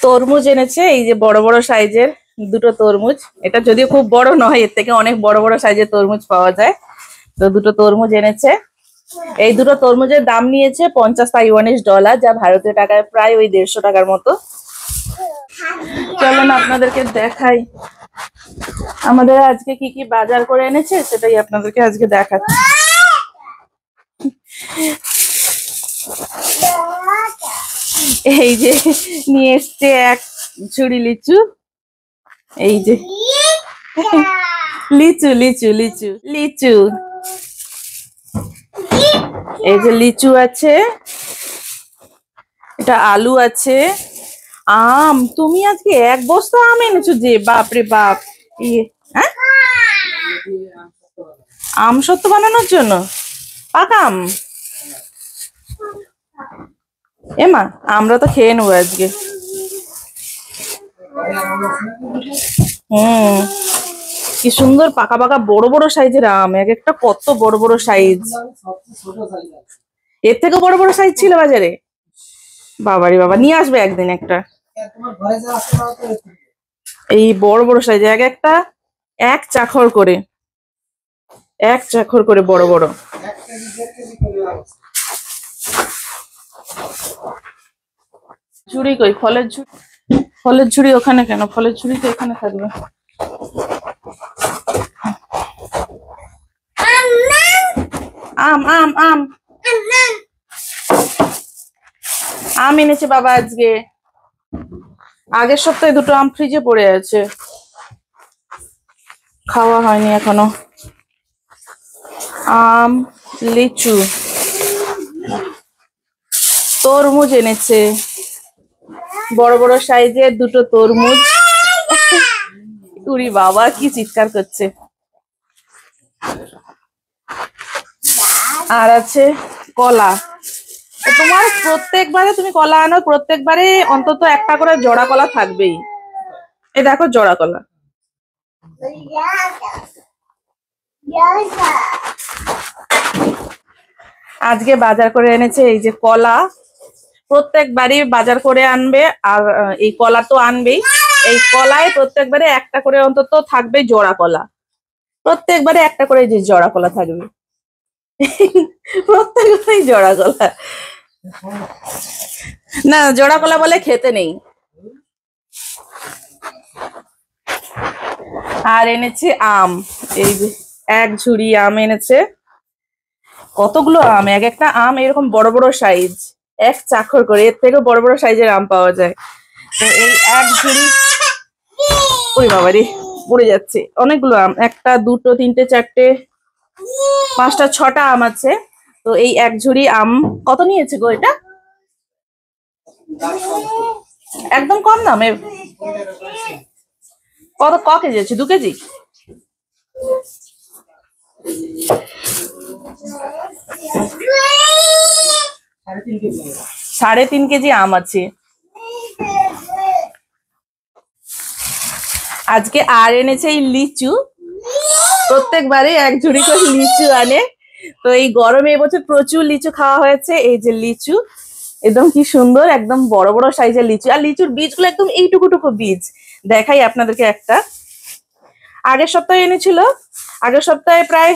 তরমুজ এনেছে, এই যে বড় বড় সাইজের দুটো তরমুজ। এটা যদিও খুব বড় নয়, এর থেকে অনেক বড় বড় সাইজের তরমুজ পাওয়া যায়। তো দুটো তরমুজ এনেছে। এই দুটো তরমুজের দাম নিয়েছে 50 তাইওয়ানিজ ডলার, যা ভারতীয় টাকায় প্রায় ওই 150 টাকার মতো। চলেন আপনাদেরকে দেখাই আমাদের আজকে কি কি বাজার করে এনেছে, সেটাই আপনাদেরকে আজকে দেখাচ্ছি। এই যে নিয়ে এসছে এক ঝুড়ি লিচু। এই যে লিচু লিচু লিচু লিচু, এই যে লিচু আছে, এটা আলু আছে, আম। তুমি আজকে এক বস্তা আম এনেছো যে, বাপ রে বাপ। ইয়ে, হ্যাঁ, আম সত্ত্ব বানানোর জন্য পাকা আম। এমা, আমরা তো খেয়ে নেবো আজকে। হুম, কি সুন্দর পাকা পাকা বড় বড় সাইজের আম, এক একটা কত বড় বড় সাইজ। এর থেকে বড় বড় সাইজ ছিল বাজারে। বাবারে বাবা, নিয়ে আসবে একদিন একটা। এই বড় বড় সাইজ, এক একটা এক চাখর করে, এক চাখর করে বড় বড়। ঝুড়ি কই? ফলের ঝুড়ি, ফলের ঝুড়ি ওখানে কেন? ফলের ঝুড়ি তো এখানে থাকবে। আম আম আম আম এনেছে বাবা আজকে। আগের সপ্তাহে দুটো আম ফ্রিজে পড়ে আছে, খাওয়া হয়নি এখনো। আম, লিচু, তরমুজ এনেছে, বড় বড় সাইজের দুটো তরমুজ। উরি বাবা, কি চিৎকার করছে। আর আছে কলা। তোমার প্রত্যেকবারে তুমি কলা আনো, প্রত্যেকবারে অন্তত একটা করে জোড়া কলা থাকবেই। এই দেখো জোড়া কলা। আজকে বাজার করে এনেছে এই যে কলা। প্রত্যেকবারই বাজার করে আনবে, আর এই কলা তো আনবেই। এই কলায় প্রত্যেকবারে একটা করে অন্তত থাকবে জোড়া কলা। প্রত্যেকবারে একটা করে যে জোড়া কলা থাকবে। প্রত্যেকবারই জোড়া কলা। না, জোড়া কলা বলে খেতে নেই। আর এনেছে আম, এই যে এক ঝুড়ি আম এনেছে। কতগুলো আম, এক একটা আম এরকম বড় বড় সাইজ, এক চাখর করে। এর থেকে বড় বড় সাইজের আম পাওয়া যায়। তো এই এক ঝুড়ি, ওই বাবারে পড়ে যাচ্ছে। অনেকগুলো আম, একটা দুটো তিনটে চারটে পাঁচটা ছটা আম আছে। তো এই এক ঝুড়ি আম কত নিয়েছে গো এটা? একদম কম দামে। কত কেজি আছে? 2 কেজি? 3.5 কেজি আম আছে আজকে। আর এনেছে এই লিচু। প্রত্যেকবারে এক ঝুড়ি করে লিচু আনে। তো এই গরমে এবছর প্রচুর লিচু খাওয়া হয়েছে। এই যে লিচু, একদম কি সুন্দর, একদম বড় বড় সাইজের লিচু। আর লিচুর বীজগুলো একদম এইটুকু বীজ। দেখাই আপনাদেরকে একটা। আগের সপ্তাহে এনেছিল, আগের সপ্তাহে প্রায়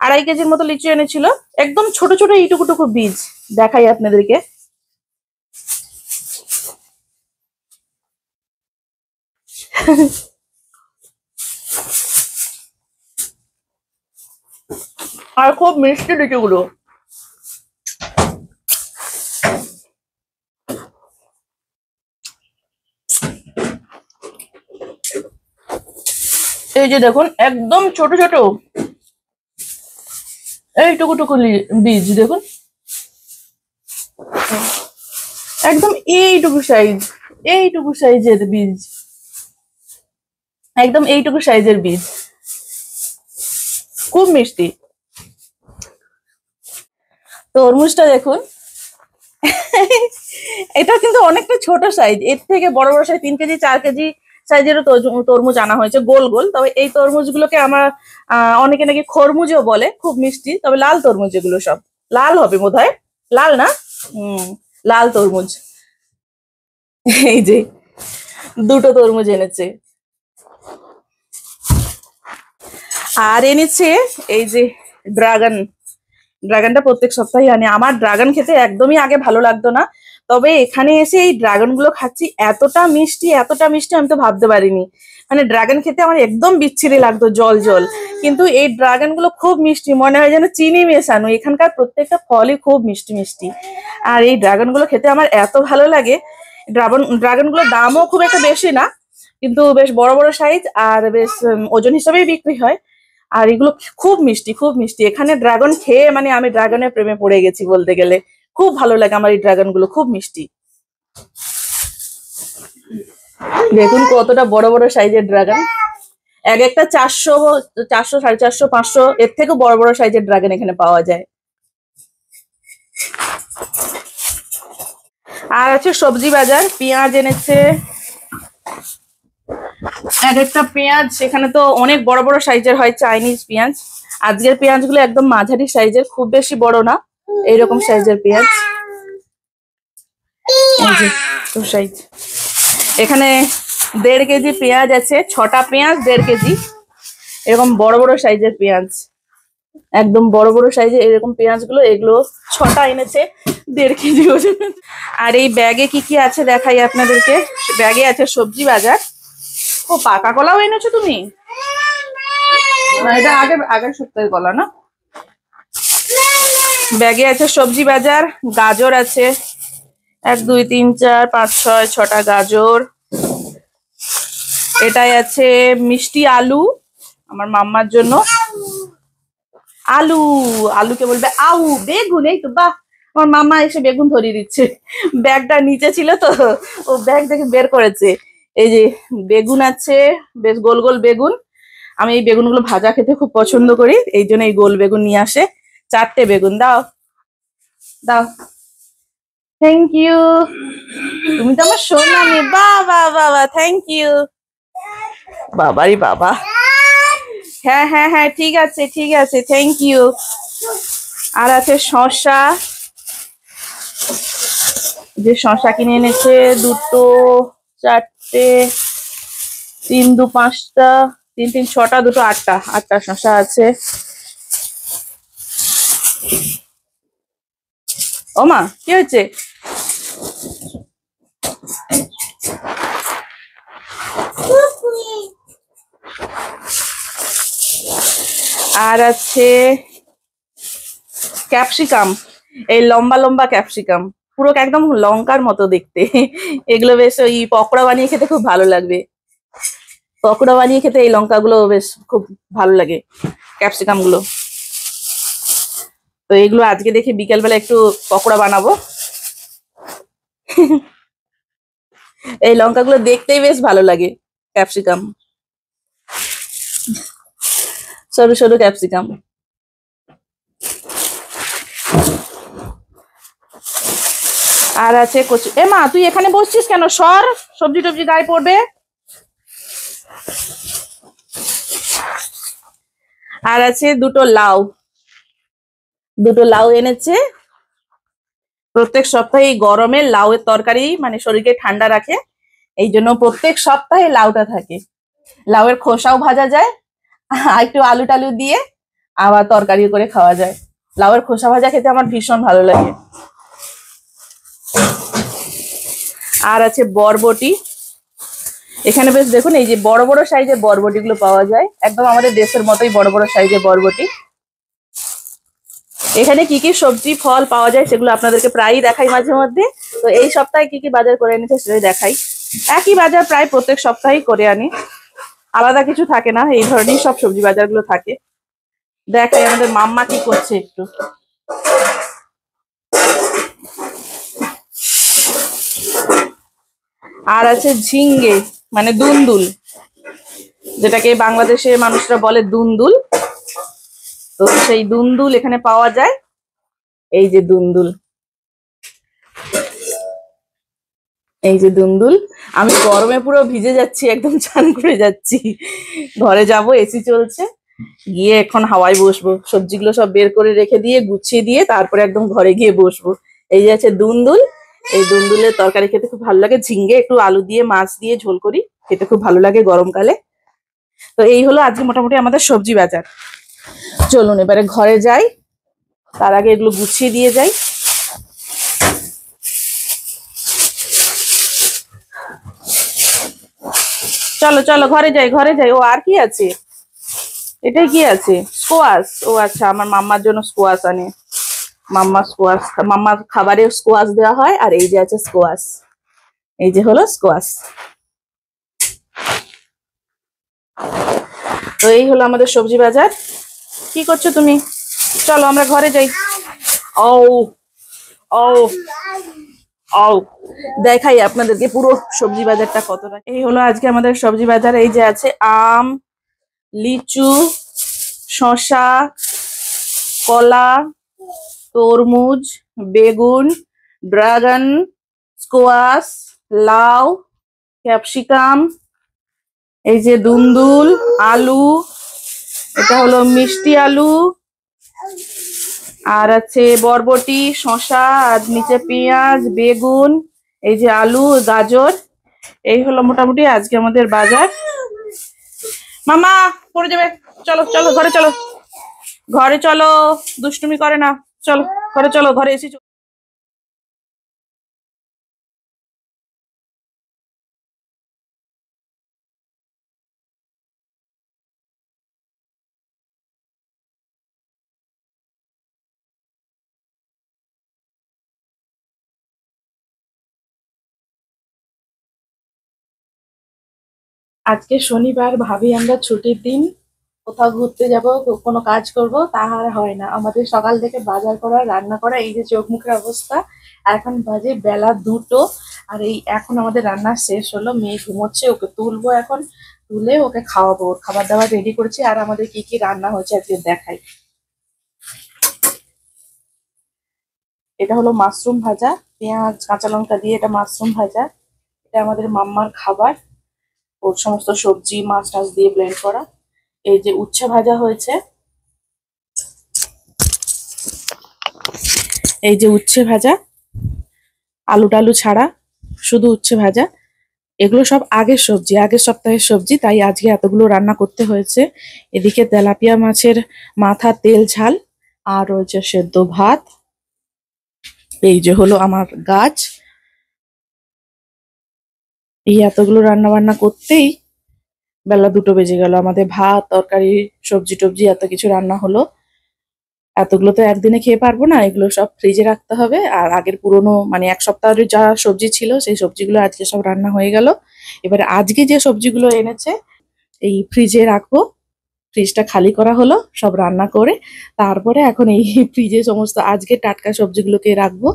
2.5 কেজির মতো লিচু এনেছিল। একদম ছোট ছোট এইটুকু বীজ। দেখাই আপনাদেরকে। আর খুব মিষ্টি লিচুগুলো। এই যে দেখুন, একদম ছোট ছোট এইটুকু বীজ দেখুন, একদম এইটুকু সাইজের বীজ, একদম এইটুকু সাইজের বীজ। খুব মিষ্টি। তরমুজটা দেখুন, এটা কিন্তু অনেকটা ছোট সাইজ। এর থেকে বড় বড় সাইজ 3 কেজি 4 কেজি সাইজেরও তরমুজ আনা হয়েছে, গোল গোল। তবে এই তরমুজগুলোকে আমার অনেকে নাকি খরমুজও বলে, খুব মিষ্টি। তবে লাল তরমুজ, এগুলো সব লাল হবে বোধহয়। লাল না? হুম, লাল তরমুজ। এই যে দুটো তরমুজ এনেছে। আর এনেছে এই যে ড্রাগন। ড্রাগনটা প্রত্যেক সপ্তাহে আনে। আমার ড্রাগন খেতে একদমই আগে ভালো লাগতো না, তবে এখানে এসে এই ড্রাগন গুলো খাচ্ছি, এতটা মিষ্টি এতটা মিষ্টি আমি তো ভাবতে পারিনি। মানে ড্রাগন খেতে আমার একদম বিচ্ছিরি লাগতো, জল জল, কিন্তু এই ড্রাগন গুলো খুব মিষ্টি, মনে হয় যেন চিনি মেশানো। এখানকার প্রত্যেকটা ফলই খুব মিষ্টি মিষ্টি। আর এই ড্রাগন গুলো খেতে আমার এত ভালো লাগে। ড্রাগন গুলোর দামও খুব একটা বেশি না, কিন্তু বেশ বড় বড় সাইজ, আর বেশ ওজন হিসাবেই বিক্রি হয়। আর এগুলো খুব মিষ্টি, খুব মিষ্টি। এখানে ড্রাগন খেয়ে মানে আমি ড্রাগনের প্রেমে পড়ে গেছি বলতে গেলে। খুব ভালো লাগে আমার এই ড্রাগন গুলো, খুব মিষ্টি। দেখুন কতটা বড় বড় সাইজের ড্রাগন। এক একটা 400, 400, 450, 500, এর থেকেও বড় বড় সাইজের ড্রাগন এখানে পাওয়া যায়। আর আছে সবজি বাজার, পেঁয়াজ এনেছে। এক একটা পেঁয়াজ এখানে তো অনেক বড় বড় সাইজের হয়, চাইনিজ পেঁয়াজ। আজকের পেঁয়াজ গুলো একদম মাঝারি সাইজের, খুব বেশি বড় না, এইরকম সাইজের পেঁয়াজ। সাইজ এখানে 1.5 কেজি পেঁয়াজ আছে, 6টা পেঁয়াজ 1.5 কেজি, এরকম বড় বড় সাইজের পেঁয়াজ, একদম বড় বড় সাইজের এরকম পেঁয়াজ গুলো, এগুলো 6টা এনেছে 1.5 কেজি ওজন। আর এই ব্যাগে কি কি আছে দেখাই আপনাদেরকে। ব্যাগে আছে সবজি বাজার। ও পাকা কলাও এনেছো তুমি? না, এটা আগের সপ্তাহের কলা না। ব্যাগে আছে সবজি বাজার, গাজর আছে 1, 2, 3, 4, 5, 6, 6টা গাজর। এটাই আছে মিষ্টি আলু আমার মাম্মার জন্য। আলু, আলুকে বলবে আউ। বেগুন, এই তো বাহ, আমার মাম্মা এসে বেগুন ধরিয়ে দিচ্ছে। ব্যাগটা নিচে ছিল তো, ও ব্যাগ দেখে বের করেছে। এই যে বেগুন আছে, বেশ গোল গোল বেগুন। আমি এই বেগুনগুলো ভাজা খেতে খুব পছন্দ করি, এই জন্য এই গোল বেগুন নিয়ে আসে। 4টে বেগুন দাও, দাও। থ্যাংক ইউ, তুমি তো আমার সোনা মেয়ে। বাবা বাবা, থ্যাংক ইউ। বাবারি বাবা। হ্যাঁ হ্যাঁ হ্যাঁ, ঠিক আছে ঠিক আছে, থ্যাংক ইউ। আর আছে শসা, যে শসা কিনে এনেছে 2টো, 4টে, 3, 2, 5টা, 3, 3, 6টা, 2টো, 8টা, 8টা শসা আছে। ও মা, কি হয়েছে? আর আছে ক্যাপসিকাম, এই লম্বা লম্বা ক্যাপসিকাম, পুরো একদম লঙ্কার মতো দেখতে। এগুলো বেশ ওই পকোড়া বানিয়ে খেতে খুব ভালো লাগবে। পকোড়া বানিয়ে খেতে এই লঙ্কাগুলো বেশ খুব ভালো লাগে, ক্যাপসিকাম গুলো। তো এগুলো আজকে দেখি বিকেলবেলা একটু পকোড়া বানাবো। এই লঙ্কাগুলো দেখতেই বেশ ভালো লাগে, ক্যাপসিকাম, সরু সরু ক্যাপসিকাম। আর আছে কচু। এ মা, তুই এখানে বসছিস কেন? সর, সবজি টবজি গায়ে পড়বে। আর আছে 2টো লাউ, 2টো লাউ এনেছে। প্রত্যেক সপ্তাহে এই গরমে লাউয়ের তরকারি মানে শরীরকে ঠান্ডা রাখে, এই জন্য প্রত্যেক সপ্তাহে লাউটা থাকে। লাউয়ের খোসাও ভাজা যায়, আর একটু আলু টালু দিয়ে আবার তরকারি করে খাওয়া যায়। লাউয়ের খোসা ভাজা খেতে আমার ভীষণ ভালো লাগে। আর আছে বরবটি। এখানে বেশ দেখুন, এই যে বড় বড় সাইজের বরবটি গুলো পাওয়া যায়, একদম আমাদের দেশের মতোই বড় বড় সাইজের বরবটি। এখানে কি কি সবজি ফল পাওয়া যায় সেগুলো আপনাদেরকে প্রায়ই দেখাই মাঝে মধ্যে। তো এই সপ্তাহে কি কি বাজার করে এনেছে সেটাই দেখাই। একই বাজার প্রায় প্রত্যেক সপ্তাহেই করে আনি, আলাদা কিছু থাকে না, এই ধরনের সব সবজি বাজার গুলো থাকে। দেখাই আমাদের মাম্মা কি করছে একটু। আর আছে ঝিঙ্গে, মানে দুন্দুল, যেটাকে বাংলাদেশের মানুষরা বলে দুন্দুল। তো সেই দুন্দুল এখানে পাওয়া যায়। এই যে দুন্দুল, এই যে দুন্দুল। আমি গরমে পুরো ভিজে যাচ্ছি, একদম চান করে যাচ্ছি। ঘরে যাব, এসি চলছে, গিয়ে এখন হাওয়ায় বসবো, সবজিগুলো সব বের করে রেখে দিয়ে গুছিয়ে দিয়ে তারপরে একদম ঘরে গিয়ে বসবো। এই যে আছে দুন্দুল, এই দুন্দুলের তরকারি খেতে খুব ভালো লাগে, ঝিঙ্গে একটু আলু দিয়ে মাছ দিয়ে ঝোল করি, খেতে খুব ভালো লাগে গরমকালে। তো এই হলো আজকে মোটামুটি আমাদের সবজি বাজার। চলুন এবারে ঘরে যাই, তার আগে এগুলো গুছিয়ে দিয়ে যাই। চলো চলো ঘরে যাই, ঘরে যাই। ও আর কি আছে, এটাই কি আছে? স্কোয়াশ। ও আচ্ছা, আমার মাম্মার জন্য স্কোয়াশ আনে। মাম্মা স্কোয়াশ, মাম্মার খাবারে স্কোয়াশ দেওয়া হয়। আর এই যে আছে স্কোয়াশ, এই যে হলো স্কোয়াশ। তো এই হলো আমাদের সবজি বাজার। কি করছো তুমি? চলো আমরা ঘরে যাই। ও ও ও, দেখাই আপনাদেরকে পুরো সবজি বাজারটা কতটা। এই হলো আজকে আমাদের সবজি বাজার। এই যে আছে আম, লিচু, শসা, কলা, তরমুজ, বেগুন, ড্রাগন, স্কোয়াশ, লাউ, ক্যাপসিকাম, এই যে দুন্দুল, আলু, এটা হলো মিষ্টি আলু, আর আছে বরবটি, শসা, আর নিচে পেঁয়াজ, বেগুন, এই যে আলু, গাজর। এই হলো মোটামুটি আজকে আমাদের বাজার। মামা পড়ে যাবে, চলো চলো ঘরে চলো, ঘরে চলো, দুষ্টুমি করে না, চলো ঘরে চলো, ঘরে এসে আজকে শনিবার, ভাবি আমরা ছুটির দিন কোথাও ঘুরতে যাব, কোনো কাজ করব, তা আর হয় না। আমাদের সকাল থেকে বাজার করা, রান্না করা, এই যে চোখ মুখের অবস্থা। এখন বাজে বেলা 2টো। আর এই এখন আমাদের রান্না শেষ হলো, মেয়ে ঘুমোচ্ছে, ওকে তুলবো এখন, তুলে ওকে খাওয়াবো। ওর খাবার দাবার রেডি করেছি। আর আমাদের কি কি রান্না হয়েছে আজকে দেখাই। এটা হলো মাশরুম ভাজা, পেঁয়াজ কাঁচা লঙ্কা দিয়ে এটা মাশরুম ভাজা। এটা আমাদের মাম্মার খাবার, ওর সমস্ত সবজি মাছ টাছ দিয়ে ব্লেন্ড করা। এই যে উচ্ছে ভাজা হয়েছে, এই যে উচ্ছে ভাজা, আলু টালু ছাড়া, শুধু উচ্ছে ভাজা। এগুলো সব আগের সবজি, আগের সপ্তাহের সবজি, তাই আজকে এতগুলো রান্না করতে হয়েছে। এদিকে তেলাপিয়া মাছের মাথা তেল ঝাল, আর রয়েছে সেদ্ধ ভাত। এই যে হলো আমার গাছ। এই এতগুলো রান্না বান্না করতেই বেলা 2টো বেজে গেল। আমাদের ভাত তরকারি সবজি টবজি এত কিছু রান্না হলো। এতগুলো তো একদিনে খেয়ে পারবো না, এগুলো সব ফ্রিজে রাখতে হবে। আর আগের পুরনো মানে এক সপ্তাহের যা সবজি ছিল সেই সবজিগুলো আজকে সব রান্না হয়ে গেল। এবারে আজকে যে সবজিগুলো এনেছে এই ফ্রিজে রাখবো। ফ্রিজটা খালি করা হলো সব রান্না করে, তারপরে এখন এই ফ্রিজে সমস্ত আজকে টাটকা সবজিগুলোকে রাখবো।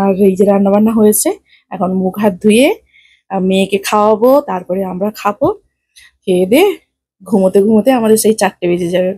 আর এই যে রান্না বান্না হয়েছে, এখন মুখ হাত ধুয়ে মেয়েকে খাওয়াবো, তারপরে আমরা খাবো। খেয়ে দিয়ে ঘুমোতে ঘুমোতে আমাদের সেই 4টে বেজে যাবে।